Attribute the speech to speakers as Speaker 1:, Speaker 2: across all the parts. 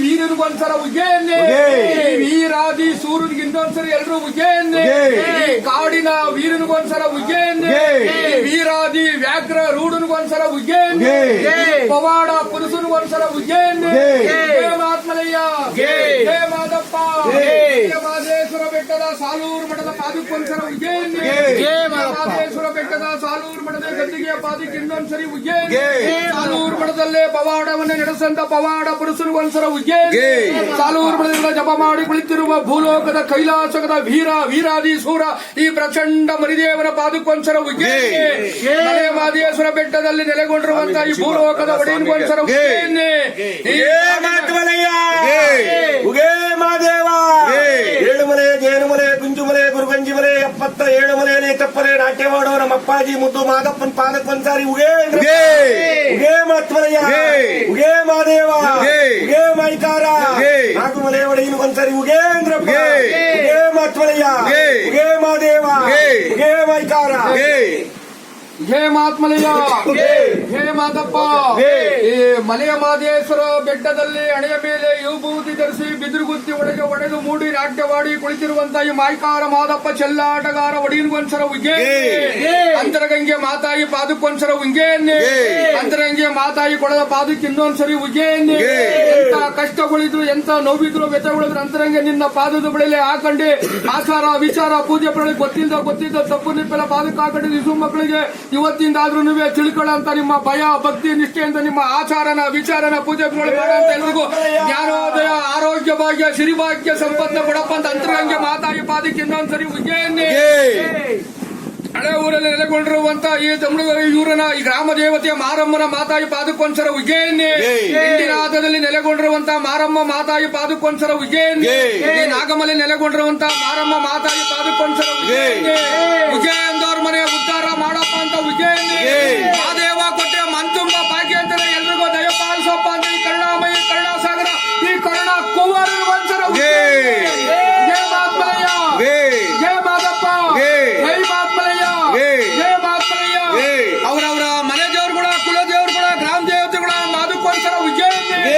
Speaker 1: ವೀರನಿಗೊಂದ್ಸಲ ಉಜ್ಜಯನ್ನೇ, ವೀರಾದಿ ಸೂರ್ಯನಿಗೆ ಇನ್ನೊಂದ್ಸರಿ ಎಲ್ರು ಉಜ್ಜಯನ್ನೇ, ಕಾಡಿನ ವೀರನಿಗೊಂದ್ಸಲ ಉಜ್ಜಯನ್ನೇ, ವೀರಾದಿ ವ್ಯಾಘ್ರ ರೂಢನಿಗೊಂದ್ಸಲ ಉಜ್ಜಯನ್ನೇ, ಪವಾಡ ಪುರುಷನಿಗೊಂದ್ಸಲ ಉಜ್ಜಯನ್ನೇ. ಮಹಾತ್ಮಲಯ್ಯ ಹೇ ಮಾದಪ್ಪ, ಮಾದೇಶ್ವರ ಬೆಟ್ಟದ ಸಾಲೂರು ಮಠದ ಪಾದಕ್ಕೊಂದ್ಸಲ ಉಜ್ಜಯನ್ನೇ, ಮಾದೇಶ್ವರ ಬೆಟ್ಟದ ಸಾಲೂರು ಮಠದ ಗದ್ದಿಗೆಯ ಪಾದಕ್ಕೆ ಇನ್ನೊಂದ್ಸರಿ ಉಜ್ಜಯನ್ನೇ, ಸಾಲೂರು ಮಠದಲ್ಲೇ ಪವಾಡವನ್ನೇ ನಡೆಸಂತ ಪವಾಡ ಪುರುಷನಿಗೊಂದ್ಸಲ ಉಜ್ಜಯನ್ನೇ, ಸಾಲೂರು ಮಠದಿಂದ ಜಪ ಮಾಡಿ ಕುಳಿತಿರುವ ಭೂಲೋಕದ ಕೈಲಾಸಕದ ವೀರಾದಿ ಸೂರ ಈ ಪ್ರಚಂಡ ಮರಿದೇವನ ಪಾದಕ್ಕೊಂದ್ಸಲ ಉಜ್ಜಯನ್ನೇ, ಮಲೆ ಮಾದೇಶ್ವರ ಬೆಟ್ಟದಲ್ಲಿ ನೆಲೆಗೊಂಡಿರುವಂತಹ ಈ ಭೂಲೋಕದ ಒಡೆಯನಿಗೊಂದ್ಸಲ ಉಜ್ಜಯನ್ನೇ.
Speaker 2: ಉಗೇ ಮಾದೇವ ಏಳುಮಲೆ ಜೇನುಮಲೆ ಗುಂಜುಮಲೆ ಗುರುಗಂಜಿಮಲೆ 77 ಮಲೆಯಲ್ಲಿ ತಪ್ಪಲೆ ನಾಟ್ಯವಾಡೋ ನಮ್ಮ ಅಪ್ಪಾಜಿ ಮುದ್ದು ಮಾದಪ್ಪನ ಪಾದಕ್ಕೊಂದ್ಸಾರಿ ಉಗೇ ಉಗೇ ಮಾತ್ಮಲಯ್ಯ, ಉಗೇ ಮಾದೇವ, ಉಗೇ ಮೈಕಾರ, ನಾಗುಮಲೆ ಒಡೆಯನಿಗೊಂದ್ಸರಿ ಉಗೇಂದ್ರ, ಉಗೇ ಮಾತ್ಮಲಯ್ಯ, ಉಗೇ ಮಾದೇವ, ಉಗೇ ಮೈಕಾರ.
Speaker 1: ಹೇ ಮಹಾತ್ಮಲಯ್ಯ, ಹೇ ಮಾದಪ್ಪ, ಈ ಮಲೆಯ ಮಾದೇಶ್ವರ ಬೆಟ್ಟದಲ್ಲಿ ಹಣೆಯ ಮೇಲೆ ಯುಬೂತಿ ಧರಿಸಿ ಬಿದಿರುಗುತ್ತಿ ಒಡೆದು ಮೂಡಿ ನಾಟ್ಯವಾಡಿ ಕುಳಿತಿರುವಂತಹ ಈ ಮಾಯ್ಕಾರ ಮಾದಪ್ಪ ಚೆಲ್ಲಾಟಗಾರ ಒಡೆಯನಿಗೊಂದ್ಸಲ ಉಜ್ಜಯನ್ನೇ, ಅಂತರಗಂಗೆ ಮಾತಾಯಿ ಪಾದಕ್ಕೊಂದ್ಸಲ ಉಜ್ಜಯನ್ನೇ, ಅಂತರಂಗೆ ಮಾತಾಯಿ ಕೊಡದ ಪಾದಕ್ಕೆ ಇನ್ನೊಂದ್ಸರಿ ಉಜ್ಜಯನ್ನೇ. ಎಂತ ಕಷ್ಟಗಳಿದ್ರು ಎಂತ ನೋವಿದ್ರು ವ್ಯಥೆಗಳಿದ್ರು ಅಂತರಂಗೆ ನಿನ್ನ ಪಾದದ ಬಳಿಲೆ ಹಾಕೊಂಡೆ ಆಚಾರ ವಿಚಾರ ಪೂಜೆ ಬಳಿ ಗೊತ್ತಿದ್ದ ತಪ್ಪು ನಿಪ್ಪೆಲ್ಲ ಪಾದಕ್ಕೆ ಹಾಕೊಂಡಿದ್ದು ಇಸು ಮಕ್ಕಳಿಗೆ ಇವತ್ತಿಂದ ಆದ್ರೂ ನೀವೇ ತಿಳ್ಕೊಳ್ಳಂತ ನಿಮ್ಮ ಭಯ ಭಕ್ತಿ ನಿಷ್ಠೆಯಿಂದ ನಿಮ್ಮ ಆಚಾರನ ವಿಚಾರನ ಪೂಜೆ ಮಾಡಂತ ಎಲ್ರಿಗೂ ಜ್ಞಾನೋದಯ ಆರೋಗ್ಯ ಭಾಗ್ಯ ಸಿರಿಭಾಗ್ಯ ಸಂಪತ್ತ ಕೊಡಪ್ಪ ಅಂತ ಅಂತರಂಗೆ ಮಾತಾಯಿ ಪಾದಕ್ಕೆ ಇನ್ನೊಂದ್ಸರಿ ಉಜ್ಜಯನ್ನೇ. ಹಳೆ ಊರಲ್ಲಿ ನೆಲೆಗೊಂಡಿರುವಂತ ಈ ತಮಿಳುಗರ ಇವರನ್ನ ಈ ಗ್ರಾಮ ದೇವತೆಯ ಮಾರಮ್ಮನ ಮಾತಾಯಿ ಪಾದಕ್ಕೊಂದ್ಸಲ ಉಜ್ಜಯನ್ನೇ, ಇಂದಿನಾಥದಲ್ಲಿ ನೆಲೆಗೊಂಡಿರುವಂತಹ ಮಾರಮ್ಮ ಮಾತಾಯಿ ಪಾದಕ್ಕೊಂದ್ಸಲ ಉಜ್ಜಯನ್ನೇ, ಈ ನಾಗಮಲೆ ನೆಲೆಗೊಂಡಿರುವಂತ ಮಾರಮ್ಮ ಮಾತಾಯಿ ಪಾದಕ್ಕೊಂದ್ಸಲ ಉಜ್ಜಯನ್ನೇ. ಉಜ್ಜಯ ಎಂದವ್ರ ಮನೆ ಉದ್ಧಾರ ಮಾಡಪ್ಪ ಅಂತ ಉಜ್ಜಯನ್ನೇ, ಮಾದೇವ ಕೊಟ್ಟೆ ಮನ್ತುಂಬ ಭಾಗ್ಯ ಅಂತ ಎಲ್ರಿಗೂ ದಯಪಾಲಿಸಪ್ಪ ಅಂತ ಈ ಕರುಣಾಮಯಿ ಕರುಣಾಸಾಗರ ಈ ಕರುಣಾ ಕುವರಿಗೊಂದ್ಸಲ ಉಜ್ಜಯನ್ನೇ. ಜಯ ಮಾತ್ಮಲಯ್ಯ, ಜಯ ಮಾದಪ್ಪ, ಜೈ ಮಾತ್ಮಲಯ್ಯ, ಜಯ ಮಾತ್ಮಲಯ್ಯ. ಅವರವರ ಮನೆ ದೇವ್ರುಗಳ ಕುಲ ದೇವ್ರುಗಳ ಗ್ರಾಮ ದೇವತೆಗಳ ಮಾದಕ್ಕೊಂದ್ಸಲ ಉಜ್ಜಯನ್ನೇ,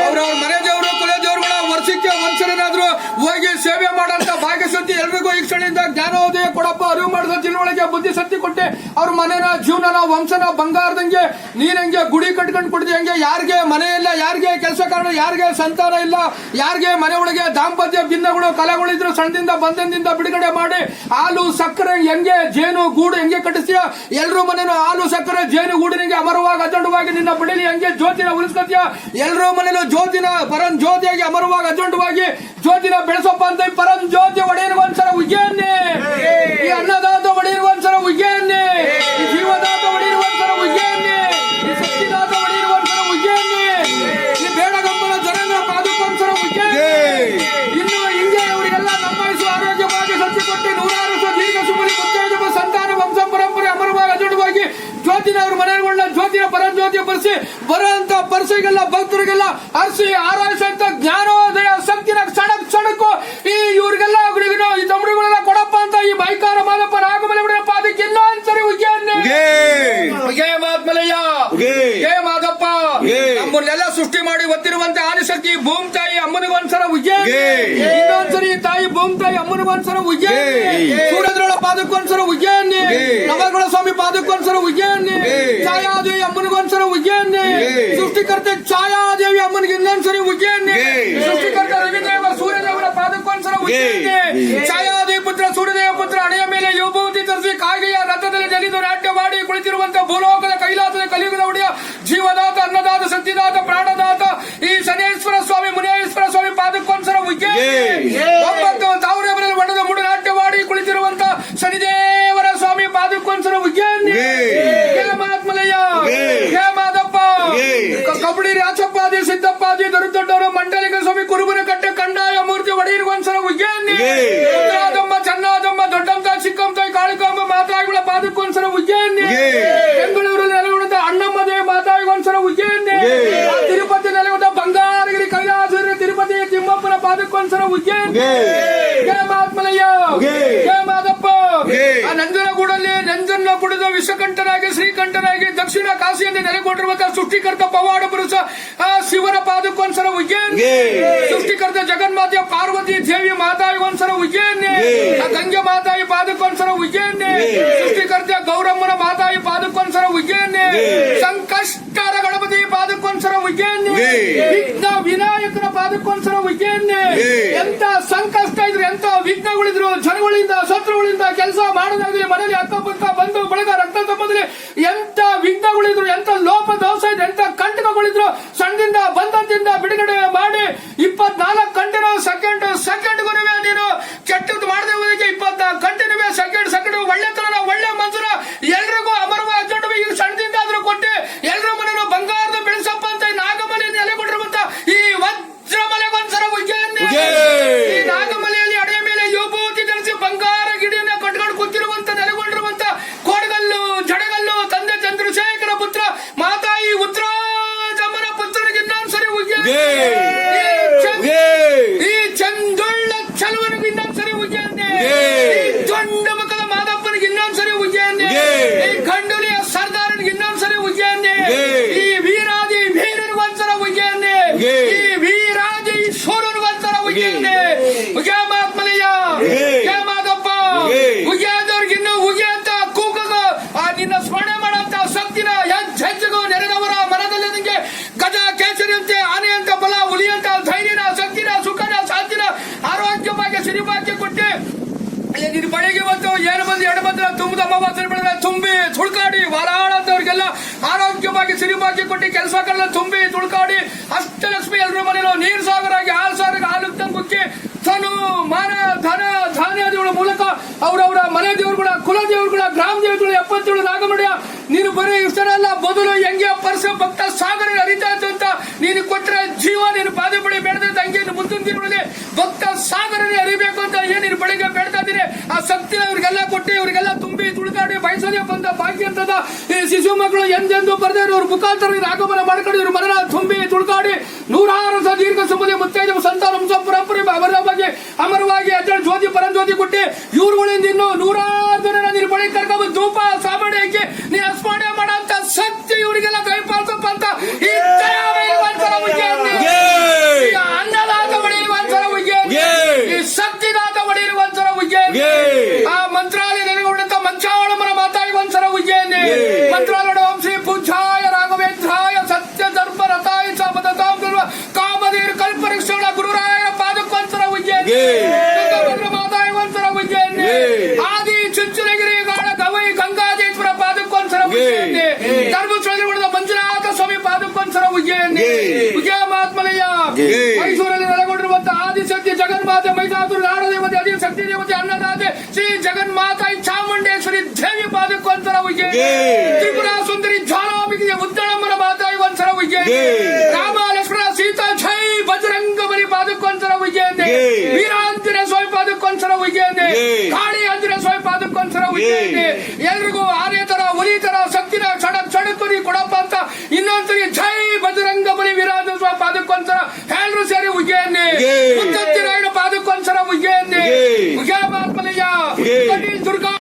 Speaker 1: ಅವರವ್ರ ಮನೆ ದೇವರು ಕುಲ ದೇವ್ರುಗಳ ವರ್ಷಕ್ಕೆ ಒಂದ್ಸಲನಾದ್ರೂ ಹೋಗಿ ಸೇವೆ ಮಾಡಂತ ಭಾಗ್ಯಶಕ್ತಿ ಎಲ್ರಿಗೂ ಈ ಕ್ಷಣದಿಂದ ಜ್ಞಾನೋದಯ ಕೊಡಪ್ಪ, ಅರಿವು ಮಾಡಿದ ತಿಳುವಳಿಕೆ ಬುದ್ಧಿ ಶಕ್ತಿ ಕೊಟ್ಟೆ ಅವ್ರ ಮನೆನ ಜೀವನನ ವಂಶನ ಬಂಗಾರದಂಗೆ ನೀನಂಗೆ ಗುಡಿ ಕಟ್ಕೊಂಡು ಕೊಡ್ತಿ ಹಂಗೆ ಯಾರಿಗೆ ಮನೆ ಇಲ್ಲ, ಯಾರಿಗೆ ಕೆಲಸ ಕಾರಣ, ಯಾರಿಗೆ ಸಂತಾನ ಇಲ್ಲ, ಯಾರಿಗೆ ಮನೆ ಒಳಗೆ ದಾಂಪತ್ಯ ಭಿನ್ನಗಳು ಕಲೆಗಳಿದ್ರು ಸಣ್ಣದಿಂದ ಬಂಧನದಿಂದ ಬಿಡುಗಡೆ ಮಾಡಿ ಹಾಲು ಸಕ್ಕರೆ ಹೆಂಗೆ ಜೇನು ಗೂಡು ಹೆಂಗೆ ಕಟ್ಟಿಸ್ತೀಯ ಎಲ್ರೂ ಮನೇನು ಹಾಲು ಸಕ್ಕರೆ ಜೇನು ಗೂಡಿನಿಗೆ ಅಮರವಾಗಿ ಅಜಂಡವಾಗಿ ನಿನ್ನ ಬಡಿಲಿ ಹಂಗೆ ಜ್ಯೋತಿನ ಉಳಿಸ್ಕೊತೀಯ ಎಲ್ರೂ ಮನೇನು ಜ್ಯೋತಿನ ಪರಂ ಜ್ಯೋತಿಯಾಗಿ ಅಮರವಾಗಿ ಅಜಂಡವಾಗಿ ಜ್ಯೋತಿನ ಬೆಳೆಸಪ್ಪ ಅಂತ ಪರಂ ಜ್ಯೋತಿ ಒಡೆಯನಿಗೊಂದ್ಸಲ ಉಜ್ಜಯನ್ನೇ, ಈ ಅನ್ನದಾತ ಒಡೆಯನಿಗೊಂದ್ಸಲ ಉಜ್ಜಯನ್ನೇ, ಈ ಜೀವದಾತ ಒಡೆಯನಿಗೊಂದ್ಸಲ ಉಜ್ಜಯನ್ನೇ, ಈ ಶಕ್ತಿದಾತ ಒಡೆಯನಿಗೊಂದ್ಸಲ ಉಜ್ಜಯನ್ನೇ, ಈ ಬೇಡಗಂಬಲ ಜನೇಂದ್ರ ಪಾದಕ್ಕೊಂದ್ಸಲ ಉಜ್ಜಯನ್ನೇ. ಇನ್ನು ಹಿಂಗೆ ಇವರಿಗೆಲ್ಲ ನಮ್ಮೈಸು ಆರೋಗ್ಯ ಭಾಗ್ಯ ಶಕ್ತಿ ಕೊಟ್ಟು ನೂರಾರು ದೀರ್ಘ ಸುಮರಿ ಮುತ್ತೈದೆಯ ಸಂತಾನ ವಂಶ ಪರಂಪರೆ ಅಮರವಾಗಿ ಅಜಂಡವಾಗಿ ಜ್ಯೋತಿನ ಅವ್ರ ಮನೆಗಳನ್ನ ಜ್ಯೋತಿನ ಪರಂಜ್ಯೋತಿಯ ಪರಿಸಿ ಬರೋಂತ ಪರಿಸೆಗೆಲ್ಲ ಭಕ್ತರಿಗೆಲ್ಲ ಹರಿಸಿ ಆರೈಸಂತ ಜ್ಞಾನೋದಯ ಶಕ್ತಿನ ಕ್ಷಣಕ್ಕೂ ಈ ಇವ್ರಿಗೆಲ್ಲ ಈ ತಮಿಳುಗಳೆಲ್ಲ ಕೊಡಪ್ಪ ಅಂತ ಈ ಮೈಕಾರ ಮಾದಪ್ಪ ನಾಗಮಲೆ ಪಾದಕ್ಕೆ ಇನ್ನೊಂದ್ಸರಿ ಉಜ್ಜಯನ್ನೇ. ಜಯ ಮಾತ್ಮಲಯ್ಯ, ಜಯ ಮಾದಪ್ಪ, ನಮ್ಮನ್ನೆಲ್ಲ ಸೃಷ್ಟಿ ಮಾಡಿ ಒತ್ತಿರುವಂತ ಆದಿಶಕ್ತಿ ಭೂಮಿ ತಾಯಿ ಅಮ್ಮನಿಗೊಂದ್ಸಲ ಉಜ್ಜಯನ್ನೇ, ಇನ್ನೊಂದ್ಸರಿ ತಾಯಿ ಭೂಮಿ ತಾಯಿ ಅಮ್ಮನಿಗೊಂದ್ಸಲ ಉಜ್ಜಯನ್ನೇ, ಸೂರ್ಯದ್ರೋಳ ಪಾದಕ್ಕೊಂದ್ಸಲ ಉಜ್ಜಯನ್ನೇ, ನವಗಳ ಸ್ವಾಮಿ ಪಾದಕ್ಕೊಂದ್ಸಲ ಉಜ್ಜಯನ್ನೇ, ಛಾಯಾದೇವಿ ಅಮ್ಮನಿಗೊಂದ್ಸಲ ಉಜ್ಜಯನ್ನೇ, ಸೃಷ್ಟಿಕರ್ತೆ ಛಾಯಾದೇವಿ ಅಮ್ಮನಿಗೆ ಇನ್ನೊಂದ್ಸರಿ ಉಜ್ಜಯನ್ನೇ, ಸೃಷ್ಟಿಕರ್ತ ರವಿದೇವ ಸೂರ್ಯದೇವರ ಪಾದಕ್ಕೊಂದ್ಸಲ ಉಜ್ಜಯನ್ನೇ, ಛಾಯಾದೇವಿ ಪುತ್ರ ಸೂರ್ಯದೇವ ಪುತ್ರ ಹಣೆಯ ಮೇಲೆ ಯುಬೂತಿ ತರಿಸಿ ಕಾಗೆಯ ರಥದಲ್ಲಿ ಜಲಿದು ನಾಟ್ಯವಾಡಿ ಕುಳಿತಿರುವಂತಹ ಭೂಲೋಕದ ಕೈಲಾಸದ ಕಲಿಯುಗದ ಒಡೆಯ ಜೀವದಾತ ಅನ್ನದಾತ ಶಕ್ತಿದಾತ ಪ್ರಾಣದಾತ ಈ ಶನೇಶ್ವರ ಸ್ವಾಮಿ ಮುನೇಶ್ವರ ಸ್ವಾಮಿ ಪಾದಕ್ಕೊಂದ್ಸಲ ಉಜ್ಜಯನ್ನೇ, 9 ತಾವರೆವರಲ್ಲಿ ಒಡೆದ ಮುಡು ನಾಟ್ಯವಾಡಿ ಕುಳಿತಿರುವಂತ ಶನಿದೇವರ ಸ್ವಾಮಿ ಪಾದಕ್ಕೊಂದ್ಸಲ ಉಜ್ಜಯನ್ನೇ. ಜಯ ಮಾತ್ಮಲಯ್ಯ, ಜಯ ಮಾದಪ್ಪ, ಕಬಡ್ಡಿ ರಾಚಪ್ಪಾದಿ ಸಿದ್ದಪ್ಪಾದಿ ದೊಡ್ಡವರು ಮಂಡಲಿಕ ಸ್ವಾಮಿ ಕುರುಬನ ಕಟ್ಟೆ ಕಂಡಾಯ ಮೂರ್ತಿ ಒಡೆಯನಿಗೊಂದ್ಸಲ ಉಜ್ಜಯನ್ನೇ, ರುದ್ರಾದಮ್ಮ ಚನ್ನಾದಮ್ಮ ದೊಡ್ಡಂತ ಚಿಕ್ಕಂತ ಕಾಳಿಕಾಂಬ ಮಾತಾಯಿಗಳ ಪಾದಕ್ಕೊಂದ್ಸಲ ಉಜ್ಜಯನ್ನೇ, ಬೆಂಗಳೂರಲ್ಲಿ ನೆಲೆಗೊಂಡ ಅಣ್ಣಮ್ಮ ದೇವಿ ಮಾತಾಯಿಗೊಂದ್ಸಲ ಉಜ್ಜಯನ್ನೇ, ತಿರುಪತಿ ನೆಲೆಗೊಂಡ ಬಂಗಾರಗಿರಿ ಕೈಲಾಸಗಿರಿ ತಿರುಪತಿ ತಿಮ್ಮಪ್ಪನ ಪಾದಕ್ಕೊಂದ್ಸಲ ಉಜ್ಜಯನ್ನೇ. ಜಯ ಮಾತ್ಮಲಯ್ಯ, ಜಯ ಮಾದಪ್ಪ. ಆ ನಂಜನಗೂಡಲ್ಲಿ ನಂಜನ್ನ ಕುಡಿದ ವಿಶ್ವಕಂಠನಾಗಿ ಶ್ರೀಕಂಠನಾಗಿ ದಕ್ಷಿಣ ಕಾಶಿಯಲ್ಲಿ ನೆಲೆಗೊಂಡಿರುವಂತಹ ಸೃಷ್ಟಿಕರ್ತ ಪವಾಡ ಪುರುಷ ಆ ಶಿವನ ಪಾದಕ್ಕೊಂದ್ಸಲ ಉಜ್ಜಯಿನಿ, ಸೃಷ್ಟಿಕರ್ತ ಜಗನ್ಮಾತೆ ಪಾರ್ವತಿ ದೇವಿ ಮಾತಾಯಿಗೊಂದ್ಸಲ ಉಜ್ಜಯಿನಿ, ಆ ಗಂಗೆ ಮಾತಾಯಿ ಪಾದಕ್ಕೊಂದ್ಸಲ ಉಜ್ಜಯಿನಿ, ಸೃಷ್ಟಿಕರ್ತ ಗೌರಮ್ಮನ ಮಾತಾಯಿ ಪಾದಕ್ಕೊಂದ್ಸಲ ಉಜ್ಜಯಿನಿ, ಸಂಕಷ್ಟರ ಗಣಪತಿ ಪಾದಕ್ಕೊಂದ್ಸಲ ಉಜ್ಜಯಿನಿ, ವಿಘ್ನ ವಿನಾಯಕನ ಪಾದಕ್ಕೊಂದ್ಸಲ ಉಜ್ಜಯಿನಿ. ಎಂತ ಸಂಕಷ್ಟ ಇದ್ರು, ಎಂತ ವಿಘ್ನಗಳಿದ್ರು, ಜನಗಳಿಂದ ಶತ್ರುಗಳಿಂದ ಕೆಲಸ ಮಾಡೋದಾಗಲಿ, ಮನೆಯಲ್ಲಿ ಅಕ್ಕಪಕ್ಕ ಬಂದು ಬಳಗ ರಕ್ತ ಸಂಬಂಧದಲ್ಲಿ ಎಂತ ವಿಘ್ನಗಳಿದ್ರು, ಎಂತ ಲೋಪ ದೋಷ ಇದ್ರು, ಎಂತ ಕಂಟಕಗಳಿದ್ರು, ಸಣ್ಣದಿಂದ ಬಂಧದಿಂದ ಬಿಡುಗಡೆ ಮಾಡಿ 24 ಗಂಟೆನೂ ಸೆಕೆಂಡ್ಗೂ ನೀನು ಕೆಟ್ಟದ್ದು ಮಾಡದೆ ಹೋದಕ್ಕೆ 24 ಗಂಟೆನೂ ಸೆಕೆಂಡ್ ಒಳ್ಳೆತನ ಒಳ್ಳೆ ಮನ್ಸನ ಎಲ್ರಿಗೂ ಅಮರವ ಅಜ್ಜಂಡ ಈಗ ಸಣ್ಣದಿಂದ ಆದ್ರೂ ಕೊಟ್ಟು ಎಲ್ರ ಮನೆಯೂ ಬಂಗಾರದ ಬೆಳೆಸಪ್ಪ ಅಂತ ಈ ನಾಗಮಲೆಯನ್ನು ಎಲೆಗೊಂಡಿರುವಂತ ಈ ವಜ್ರಮಲೆಗೊಂದ್ಸಲ ಉಜ್ಜಯಿನಿ. ಈ ನಾಗಮಲೆಯಲ್ಲಿ ಅಡೆಯ ಮೇಲೆ ಯೋಭೂತಿ ಧರಿಸಿ ಬಂಗಾರ ಗಿಡಿಯನ್ನ ಕಟ್ಕೊಂಡು ಕೂತಿರುವಂತ ನೆಲೆಗೊಂಡಿರುವಂತ ಕೋಡಗಲ್ಲು ಜಡಗಲ್ಲು ತಂದೆ ಚಂದ್ರಶೇಖರ ಪುತ್ರ ಮಾತಾಯಿ ಉತ್ತರಾಜಮ್ಮನ ಪುತ್ರನಿಗೆ ಇನ್ನೊಂದ್ಸರಿ ಉಜ್ಜಯಿನಿ. ಈ ಚಂದುಳ್ಳ ಚಲುವನಿಗೆ ಇನ್ನೊಂದ್ಸರಿ ಉಜ್ಜಯಿನಿ. ಈ ದೊಡ್ಡ ಮಕ್ಕಳ ಮಾದಪ್ಪನಿಗೆ ಇನ್ನೊಂದ್ಸರಿ ಉಜ್ಜಯಿನಿ. ಈ ಗಂಡುಲಿಯ ಸರ್ದಾರನಿಗೆ ಇನ್ನೊಂದ್ಸರಿ ಉಜ್ಜಯಿನಿ. ಈ ವೀರಾದಿ ವೀರನಿಗೊಂದ್ಸಲ ಉಜ್ಜಯಿನಿ. ಈ ವೀರಾದಿ ಶೂರನಿಗೊಂದ್ಸಲ ಉಜ್ಜಯಿನಿ. ಉಜ್ಜಯ ಮಾತ್ಮಲಯ್ಯ, ಜಯ ಮಾದಪ್ಪ, ಉಜ್ಜಯದವ್ರಿಗೆ ಇನ್ನೂ ಉಜ್ಜಯ ಅಂತ ಕೂಗಗ ಆ ನಿನ್ನ ಸ್ಮರಣೆ ಮಾಡಂತ ಶಕ್ತಿನ ಹೆಜ್ಜೆಗೂ ನೆರೆದವರ ಮನದಲ್ಲಿ ನಿಂಗೆ ಗಜ ಕೇಸರಿಯಂತೆ ಆನೆ ಅಂತ ಬಲ, ಹುಲಿ ಅಂತ ಧೈರ್ಯನ ಶಕ್ತಿನ ಸುಖನ ಶಾಂತಿನ ಆರೋಗ್ಯವಾಗಿ ಸಿರಿಭಾಗ್ಯ ಕೊಟ್ಟೆ ನಿನ್ನ ಬಳಿಗೆ ಬಂತು ಏನು ಬಂದು ಎರಡು ಬಂದ್ರೆ ತುಂಬದ ಅಮಾವಾಸ್ಯ ಬೆಳೆದ್ರೆ ತುಂಬಿ ತುಳ್ಕಾಡಿ ವಾರಾಳ ಅಂತವ್ರಿಗೆಲ್ಲ ಆರೋಗ್ಯವಾಗಿ ಸಿರಿಭಾಗ್ಯ ಕೊಟ್ಟು ಕೆಲಸಗಳನ್ನ ತುಂಬಿ ತುಳ್ಕಾಡಿ ಅಷ್ಟಲಕ್ಷ್ಮಿ ಎಲ್ಲರ ಮನೆಯಲ್ಲೂ ನೀರು ಸಾಗರಾಗಿ ಹಾಲು ಸಾರಿಗೆ ಹಾಲು ತಂಗುಕ್ಕಿ ತನು ಮಾನ ಧನ ಧಾನ್ಯಾದಿಗಳ ಮೂಲಕ ಅವರವರ ಮನೆ ದೇವರುಗಳ ಕುಲ ದೇವರುಗಳ ಗ್ರಾಮ ದೇವರುಗಳ 77 ನಾಗಮಡಿಯ ನೀನು ಬರೀ ಇಷ್ಟರಲ್ಲ ಬದಲು ಹೆಂಗೆ ಪರಸ ಭಕ್ತ ಸಾಗರ ಹರಿತಾ ಇತ್ತು ಅಂತ ನೀನು ಕೊಟ್ಟರೆ ಜೀವ ನೀನು ಪಾದ ಬಳಿ ಬೆಳೆದ ಹಂಗೆ ಮುಂದಿನ ದಿನಗಳಲ್ಲಿ ಭಕ್ತ ಸಾಗರನೇ ಹರಿಬೇಕು ಅಂತ ಏನ್ ನೀನು ಬಳಿಗೆ ಬೇಡ್ತಾ ಇದ್ದೀನಿ. ಆ ಶಕ್ತಿನ ಇವ್ರಿಗೆಲ್ಲ ಕೊಟ್ಟು ಇವರಿಗೆಲ್ಲ ತುಂಬಿ ತುಳಿದಾಡಿ ಬಯಸದೆ ಬಂದ ಭಾಗ್ಯ ಅಂತದ ಈ ಶಿಶು ಮಕ್ಕಳು ಎಂದೆಂದು ಬರೆದೇ ಇವ್ರ ಮುಖಾಂತರ ಆಗಮನ ಮಾಡ್ಕೊಂಡು ಇವ್ರ ಮರಣ ತುಂಬಿ ತುಳ್ಕಾಡಿ ನೂರಾರು ದೀರ್ಘ ಸುಮದಿ ಮುತ್ತೈದ ಸಂತಾನ ಪರಂಪರೆ ಅಮರವಾಗಿ ಅಜ್ಜನ ಜ್ಯೋತಿ ಪರಂಜ್ಯೋತಿ ಕೊಟ್ಟು ಇವ್ರುಗಳಿಂದ ಇನ್ನು ನೂರಾರು ಜನ ನೀನು ಬಳಿ ಕರ್ಕೊಂಡ್ಬಂದು ಧೂಪ ಸಾಮಾನ್ಯ ಹಾಕಿ ನೀನು ಸ್ಮರಣೆ ಮಾಡಂತ ಶಕ್ತಿ ಇವರಿಗೆಲ್ಲ ಕೈಪಾಲ್ಸಪ್ಪ ಅಂತ ಈ ಒಂದ್ಸಲ ಉಜ್ಜಯಿನಿ, ಈ ಅನ್ನದಾತ ಬಡಿಯಲ್ಲಿ ಒಂದ್ಸಲ ಉಜ್ಜಯಿನಿ, ಈ ಶಕ್ತಿದಾತ ಬಡಿಯಲ್ಲಿ ಒಂದ್ಸಲ ಉಜ್ಜಯಿನಿ, ಆ ಮಂತ್ರಾಲಯ ನೆಲೆಗೊಂಡಂತ ಮಂಚಾವಳಮ್ಮನ ಮಾತಾಗಿ ಒಂದ್ಸಲ ಉಜ್ಜಯಿನಿ, ಮಂತ್ರಾಲಯ ಓಂ ಶ್ರೀ ಪೂಜ್ಯಾಯ ರಾಘವೇಂದ್ರಾಯ ಸತ್ಯ ಧರ್ಮ ರಥಾಯ ಕಾಮಧೀರ್ ಕಲ್ಪರಿಕ್ಷಣ ಗುರುರಾಯ ಪಾದಕ್ಕೊಂದ್ಸಲ ಉಜ್ಜಯಿನಿ, ಮಾತಾಗಿ ಒಂದ್ಸಲ ಉಜ್ಜಯಿನಿ, ಆದಿ ಚುಂಚನಗಿರಿ ಗಾಳ ಗವೈ ಗಂಗಾದೇಶ್ವರ ಪಾದಕ್ಕೊಂದ್ಸಲ ಉಜ್ಜಯಿನಿ, ಧರ್ಮಸ್ಥಳದಲ್ಲಿ ಉಳಿದ ಮಂಜುನಾಥ ಸ್ವಾಮಿ ಪಾದಕ್ಕೊಂದ್ಸಲ ಉಜ್ಜಯಿನಿ. ವಿಜಯ ಮಾತ್ಮಲಯ್ಯ ಮೈಸೂರಲ್ಲಿ ನೆಲೆಗೊಂಡಿರುವಂತಹ ಆದಿಶಕ್ತಿ ಜಗನ್ಮಾತೆ ಮೈಸಾಸುರ ನಾಡದೇವತೆ ಅಧಿಶಕ್ತಿ ದೇವತೆ ಅನ್ನದಾತೆ ಶ್ರೀ ಜಗನ್ಮಾತಾಯಿ ಚಾಮುಂಡೇಶ್ವರಿ ದೇವಿ ಪಾದಕ್ಕೊಂದ್ಸಲ ಉಜ್ಜಯಿನಿ, ತ್ರಿಪುರ ಸುಂದರಿ ಜ್ವಾಲಾಂಬಿಕೆ ಉದ್ದಳಮ್ಮನ ಮಾತಾಯಿ ಒಂದ್ಸಲ ಉಜ್ಜಯಿನಿ, ರಾಮ ಲಕ್ಷ್ಮಣ ಸೀತಾ ಜೈ ಬಜರಂಗ ಬಲಿ ಪಾದಕ್ಕೊಂದ್ಸಲ ಉಜ್ಜಯಿನಿ, ವೀರಾಂಜನೇಯ ಸ್ವಾಮಿ ಪಾದಕ್ಕೊಂದ್ಸಲ ಉಜ್ಜಯಿನಿ, ಕಾಳಿ ಆಂಜನೇಯ ಸ್ವಾಮಿ ಪಾದಕ್ಕೊಂದ್ಸಲ ಉಜ್ಜಯಿನಿ. ಎಲ್ರಿಗೂ ಆನೆ ತರ ಹುಲಿ ತರ ಶಕ್ತಿನ ಚಡಕುರಿ ಕೊಡಪ್ಪ ಅಂತ ಇನ್ನೊಂದ್ಸರಿ ಜೈ ಬಜರಂಗ ಬಲಿ ವೀರಾಂಜನೇಯ ಸ್ವಾಮಿ ಪಾದಕ್ಕೊಂದ್ಸಲ ಎಲ್ಲರೂ ಸೇರಿ ಉಜ್ಜಯಿನಿ, ಮುತ್ತತ್ತಿ ರಾಯನ ಪಾದಕ್ಕೊಂದ್ಸಲ ಉಜ್ಜಯಿನಿ, ಉಜ್ಜಯ ಮಾತ್ಮಲಯ್ಯ ದುರ್ಗಾ